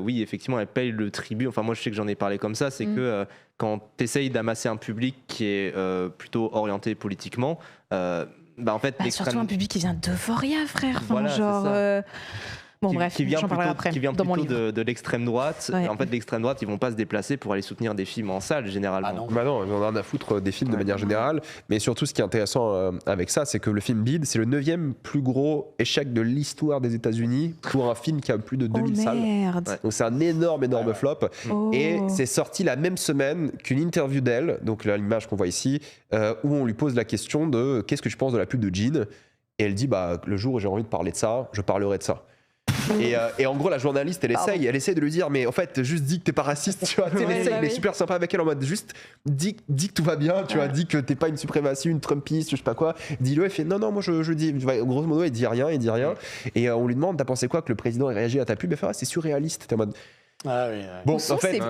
oui, effectivement, elle paye le tribut. Enfin, moi, je sais que j'en ai parlé comme ça. C'est que quand tu essayes d'amasser un public qui est plutôt orienté politiquement, en fait, surtout un public qui vient d'Euphoria, frère. Enfin, voilà, genre. Bon, bref, j'en parlerai après. Qui vient dans mon plutôt livre. de l'extrême droite. Ouais. En fait, l'extrême droite, ils vont pas se déplacer pour aller soutenir des films en salle, généralement. Ah non. Bah non, on en a à foutre des films de manière générale. Mais surtout, ce qui est intéressant avec ça, c'est que le film Bid, c'est le 9e plus gros échec de l'histoire des États-Unis pour un film qui a plus de 2000 salles. Merde. Ouais. Donc c'est un énorme flop. Oh. Et c'est sorti la même semaine qu'une interview d'elle, donc là, l'image qu'on voit ici, où on lui pose la question de qu'est-ce que tu penses de la pub de Jean. Et elle dit le jour où j'ai envie de parler de ça, je parlerai de ça. Et en gros, la journaliste, elle essaye de lui dire, mais en fait, juste dis que t'es pas raciste, tu vois. Il est super sympa avec elle en mode juste dis que tout va bien, tu vois, dis que t'es pas une suprématie, une trumpiste, je sais pas quoi. Dis-le, elle fait non, moi je dis, grosso modo, il dit rien. Et on lui demande, t'as pensé quoi que le président ait réagi à ta pub? Elle fait c'est surréaliste. T'es en mode. Ah oui. Bon, Où sont en fait. ces